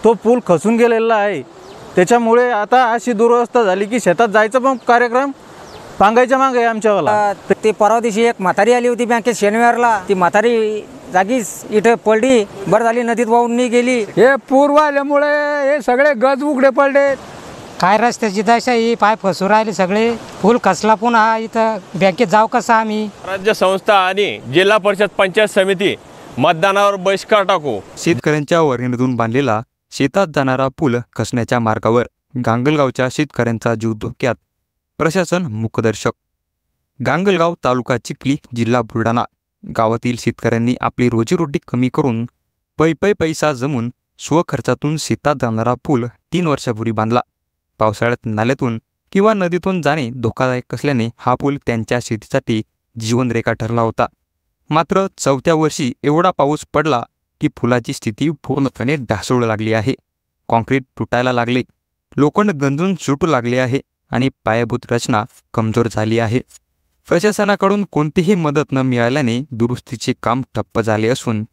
तो पूल खचून गेलेला आहे। त्याच्यामुळे आता अशी दुरवस्था झाली की शेतात जायचं पण कार्यक्रम पांगायच्या मागे आहे आमच्यावाला। ते परवा दिवशी एक म्हातारी आली होती बँकेत शनिवारला, ती म्हातारी जागीच इथे पडली, बरं झाली नदीत वाहून नाही गेली। हे पूर आल्यामुळे हे सगळे गज उघडे पडले। काय रस्त्याची दशा ही, पाय फसू राहिले सगळे, पूल खचला पुन्हा, इथं बँकेत जाऊ कसं आम्ही? राज्य संस्था आणि जिल्हा परिषद पंचायत समिती मतदानावर बहिष्कार टाकू। शेतकऱ्यांच्या वर्गणीतून बांधलेला शेतात जाणारा पूल खचण्याच्या मार्गावर, गांगलगावच्या शेतकऱ्यांचा जीव धोक्यात, प्रशासन मुखदर्शक। गांगलगाव तालुका चिखली जिल्हा बुलढाणा गावातील शेतकऱ्यांनी आपली रोजीरोटी कमी करून पैसा जमून स्वखर्चातून शेतात जाणारा पूल 3 वर्षापूर्वी बांधला। पावसाळ्यात नाल्यातून किंवा नदीतून जाणे धोकादायक असल्याने हा पूल त्यांच्या शेतीसाठी जीवनरेखा ठरला होता। मात्र 4थ्या वर्षी एवढा पाऊस पडला की पुलाची स्थिती पूर्णपणे ढासळू लागली आहे। कॉन्क्रीट तुटायला लागले, लोखंड गंजून सुटू लागले आहे आणि पायाभूत रचना कमजोर झाली आहे। प्रशासनाकडून कोणतीही मदत न मिळाल्याने दुरुस्तीचे काम ठप्प झाले असून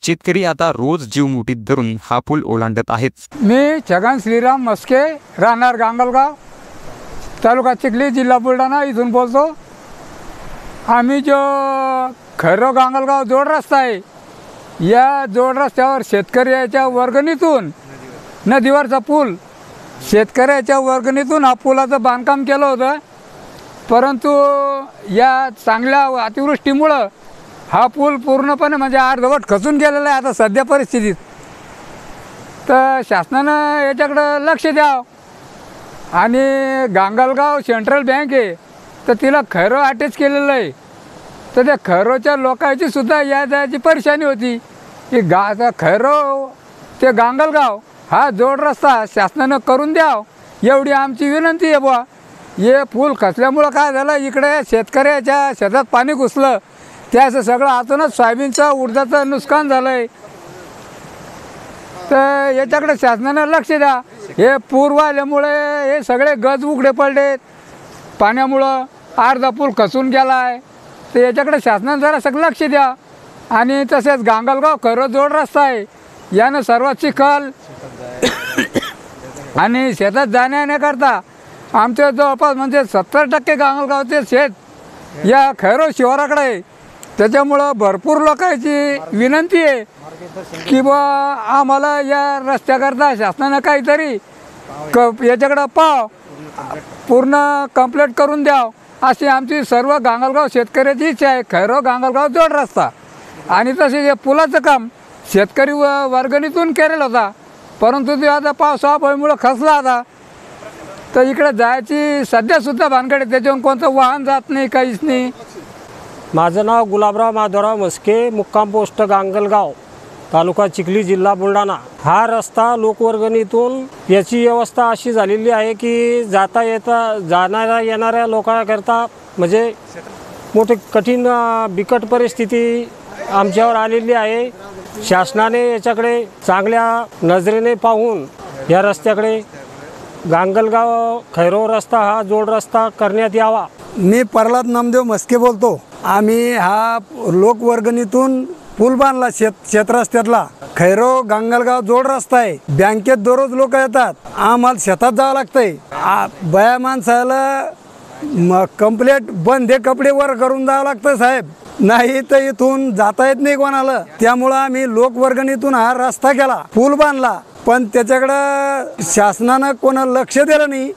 शेतकरी आता रोज जीव मुठीत धरून हा पूल ओलांडत आहेत। मी छगन श्रीराम मस्के, राहणार गांगलगाव, तालुका चिखली, जिल्हा बुलढाणा इथून बोलतो। आम्ही जो खैरो गांगलगाव जोड रस्ता आहे, या जोड रस्त्यावर शेतकऱ्याच्या वर्गणीतून नदीवरचा पूल, शेतकऱ्याच्या वर्गणीतून हा पुलाचं बांधकाम केलं होतं। परंतु या चांगल्या अतिवृष्टीमुळं हा पूल पूर्णपणे म्हणजे अर्धवट खचून गेलेला आहे आता सध्या परिस्थितीत। तर शासनानं याच्याकडं लक्ष द्यावं आणि गांगलगाव सेंट्रल बँक आहे तर तिला खैरो अटॅच केलेलं आहे, तर त्या खैरोच्या लोकांची सुद्धा या जायची परेशानी होती की खैरो ते गांगलगाव हा जोड रस्ता शासनानं करून द्यावं एवढी आमची विनंती आहे बुवा। हे पूल खचल्यामुळं काय झालं, इकडे शेतकऱ्याच्या शेतात पाणी घुसलं, त्याचं सगळं आतूनच सोयाबीनचं उडदाचं नुकसान झालं आहे। तर याच्याकडे शासनानं लक्ष द्या। हे पूर आल्यामुळे हे सगळे गज उघडे पडलेत पाण्यामुळं, अर्धा पूल खचून गेला आहे, तर याच्याकडे शासनानं जरा सगळं लक्ष द्या। आणि तसेच गांगलगाव खैरो जोड रस्ता आहे, यानं सर्वात चिखल आणि शेतात जाण्याकरता आमच्या जवळपास म्हणजे 70% गांगलगावचे शेत या खैरो शिवाराकडे आहे। त्याच्यामुळं भरपूर लोकांची विनंती आहे की बा आम्हाला या रस्त्याकरता शासनानं काहीतरी याच्याकडं पूर्ण कंप्लीट करून द्यावं अशी आमची सर्व गांगलगाव शेतकऱ्याची इच्छा आहे। खैरो गांगलगाव जोड रस्ता आणि तसे हे पुलाचं काम शेतकरी वर्गणीतून केलेलं होता, परंतु ते आता पावसामुळे खचला आता, तर इकडे जायची सध्यासुद्धा भानगड, त्याच्यावर कोणतं वाहन जात नाही, काहीच नाही। माझं नाव गुलाबराव माधवराव मस्के, मुक्काम पोस्ट गांगलगाव, तालुका चिखली, जिल्हा बुलढाणा। हा रस्ता लोकवर्गणीतून याची व्यवस्था अशी झालेली आहे की जाणाऱ्या येणाऱ्या लोकांकरता म्हणजे मोठी कठीण बिकट परिस्थिती आमच्यावर आलेली आहे। शासनाने याच्याकडे चांगल्या नजरेने पाहून या रस्त्याकडे गांगलगाव खैरो रस्ता हा जोड रस्ता करण्यात यावा। मी प्रल्हाद नामदेव मस्के बोलतो। आम्ही हा लोकवर्गणीतून पूल बांधला शेत रस्त्यातला, खैरो गांगलगाव जोड रस्ता आहे। बँकेत दररोज लोक येतात, आम्हाला शेतात जावं लागतंय, बया माणसाला कंप्लेट बंधे कपडे वर करून जावं लागतं साहेब, नाही तर इथून जाता येत नाही कोणाला। त्यामुळं आम्ही लोकवर्गणीतून हा रस्ता केला, पूल बांधला, पण त्याच्याकडं शासनानं कोणाला लक्ष दिलं नाही,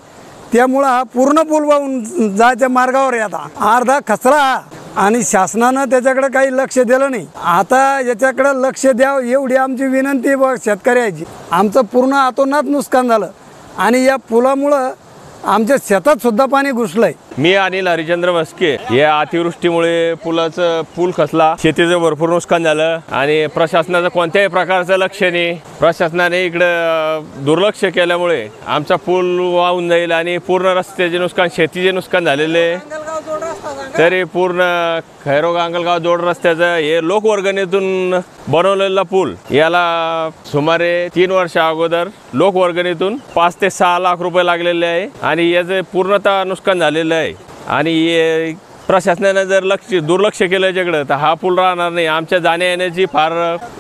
त्यामुळं हा पूर्ण पूल वाहून जायच्या मार्गावर आहे। आता अर्धा खचला आणि शासनानं त्याच्याकडे काही लक्ष दिलं नाही। आता याच्याकडे लक्ष द्यावं एवढी आमची विनंती बघ शेतकऱ्याची। आमचं पूर्ण आतोनात नुकसान झालं आणि या पुलामुळं आमच्या शेतात सुद्धा पाणी घुसलंय। मी अनिल हरिचंद्र मस्के। या अतिवृष्टीमुळे पूल खचला, शेतीचं भरपूर नुकसान झालं आणि प्रशासनाचं कोणत्याही प्रकारचं लक्ष नाही। प्रशासनाने इकडं दुर्लक्ष केल्यामुळे आमचा पूल वाहून जाईल आणि पूर्ण रस्त्याचे नुकसान, शेतीचे नुकसान झालेले। तरी पूर्ण खैरो गांगलगाव जोड रस्त्याचं हे लोकवर्गणीतून बनवलेला पूल, याला सुमारे 3 वर्ष अगोदर लोकवर्गणीतून 5 ते 6 लाख रुपये लागलेले आहे आणि याचं पूर्णतः नुकसान झालेलं आहे। आणि प्रशासनाने जर दुर्लक्ष केलं याच्याकडं तर हा पूल राहणार नाही. आमच्या जाण्या येण्याची फार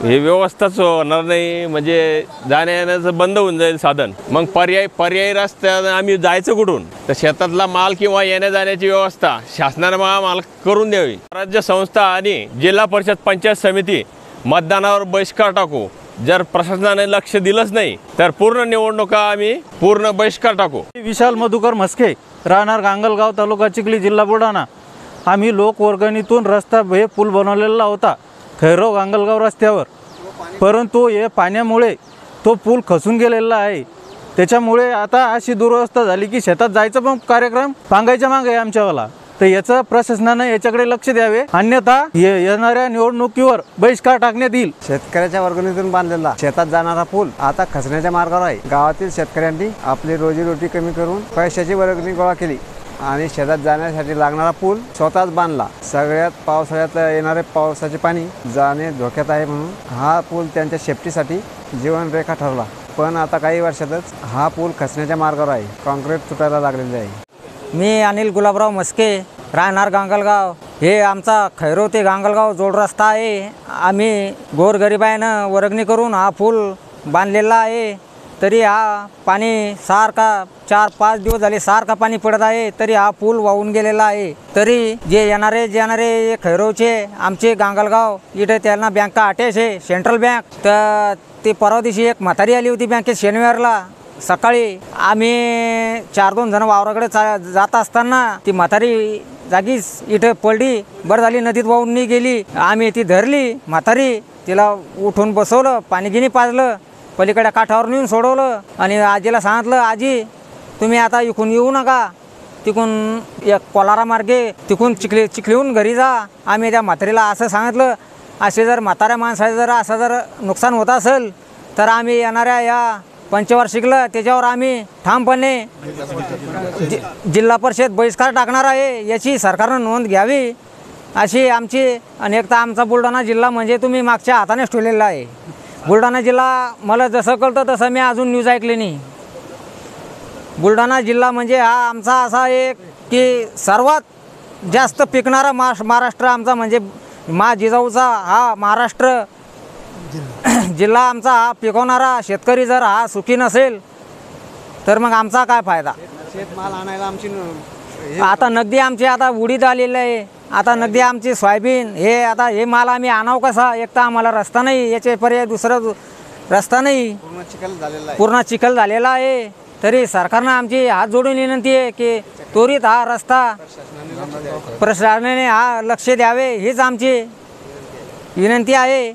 हे व्यवस्थाच होणार नाही, म्हणजे जाण्या येण्याचं बंद होऊन जाईल साधन. मग पर्यायी रस्त्यानं आम्ही जायचं कुठून? तर शेतातला माल किंवा येण्या जाण्याची व्यवस्था शासनाने आम्हाला करून द्यावी. राज्य संस्था आणि जिल्हा परिषद पंचायत समिती मतदानावर बहिष्कार टाकू. जर प्रशासनाने लक्ष दिलंच नाही तर पूर्ण निवडणुका आम्ही पूर्ण बहिष्कार टाकू. विशाल मधुकर मस्के, राहणार गांगलगाव, तालुका चिखली, जिल्हा बुलढाणा. आम्ही लोकवर्गणीतून रस्ता हे पूल बनवलेला होता खैरव गांगलगाव रस्त्यावर, परंतु हे पाण्यामुळे तो पूल खचून गेलेला आहे. त्याच्यामुळे आता अशी दुरवस्था झाली की शेतात जायचं पण कार्यक्रम पांगायच्या मागे आहे आमच्यावाला. तर याचं प्रशासनानं याच्याकडे लक्ष द्यावे, अन्यथा येणाऱ्या निवडणुकीवर बहिष्कार टाकण्यात येईल. शेतकऱ्याच्या वर्गणीतून बांधलेला शेतात जाणारा पूल आता खचण्याच्या मार्गावर आहे. गावातील शेतकऱ्यांनी आपली रोजीरोटी कमी करून पैशाची वर्गणी गोळा केली आणि शेतात जाण्यासाठी लागणारा पूल स्वतःच बांधला. सगळ्यात पावसाळ्यात येणारे पावसाचे पाणी जाणे धोक्यात आहे म्हणून हा पूल त्यांच्या सेफ्टीसाठी जीवनरेखा ठरला. पण आता काही वर्षातच हा पूल खचण्याच्या मार्गावर आहे. कॉन्क्रीट तुटायला लागलेले आहे. मी अनिल गुलाबराव मस्के, राहणार गांगलगाव. हे आमचा खैरो ते गांगलगाव जोड रस्ता आहे. आम्ही गोरगरिबाईनं वर्गणी करून हा पूल बांधलेला आहे. तरी हा पाणी सारखा 4-5 दिवस झाले सारखा पाणी पडत आहे, तरी हा पूल वाहून गेलेला आहे. तरी जे येणारे खैरोचे आमचे गांगलगाव इथे त्यांना बँका अटॅच आहे, सेंट्रल बँक. तर ते परवा दिवशी एक म्हातारी आली होती बँकेत शनिवारला सकाळी. आम्ही 4-2 जण वावराकडे जात असताना ती म्हातारी जागीच इथं पडली. बरं झाली नदीत वाहून नाही गेली. आम्ही ती धरली म्हातारी, तिला उठून बसवलं, पाणी गिनी पाजलं, पलीकडे काठावर नेऊन सोडवलं आणि आजीला सांगितलं, आजी तुम्ही आता इकडून येऊ नका, तिकून एक कोलारा मार्गे तिकून चिखलीहून घरी जा. आम्ही त्या म्हातारीला असं सांगितलं. असे जर म्हाताऱ्या माणसाचं जर असं जर नुकसान होत असेल तर आम्ही येणाऱ्या या पंचवार्षिकला त्याच्यावर आम्ही ठामपणे जिल्हा परिषद बहिष्कार टाकणार आहे. याची सरकारनं नोंद घ्यावी अशी आमची. आणि एक तर आमचा बुलढाणा जिल्हा म्हणजे तुम्ही मागच्या हातानेच ठेवलेला आहे. बुलढाणा जिल्हा मला जसं कळतं तसं मी अजून न्यूज ऐकली नाही. बुलढाणा जिल्हा म्हणजे हा आमचा असा एक की सर्वात जास्त पिकणारा महाराष्ट्र आमचा म्हणजे जिजाऊचा हा महाराष्ट्र जिल्हा आमचा हा पिकवणारा. शेतकरी जर हा सुखी नसेल तर मग आमचा काय फायदा? शेतमाल आणायला आमची आता नगदी आमची आता उडीद आलेलं आहे. आता नगदी आमची सोयाबीन हे आता हे माल आम्ही आणावं कसा? एक तर आम्हाला रस्ता नाही, याचे पर्याय दुसरा रस्ता नाही, पूर्ण चिखल झालेला आहे. तरी सरकारनं आमची हात जोडून विनंती आहे की त्वरित हा रस्ता प्रशासनाने हा लक्ष द्यावे हीच आमची विनंती आहे.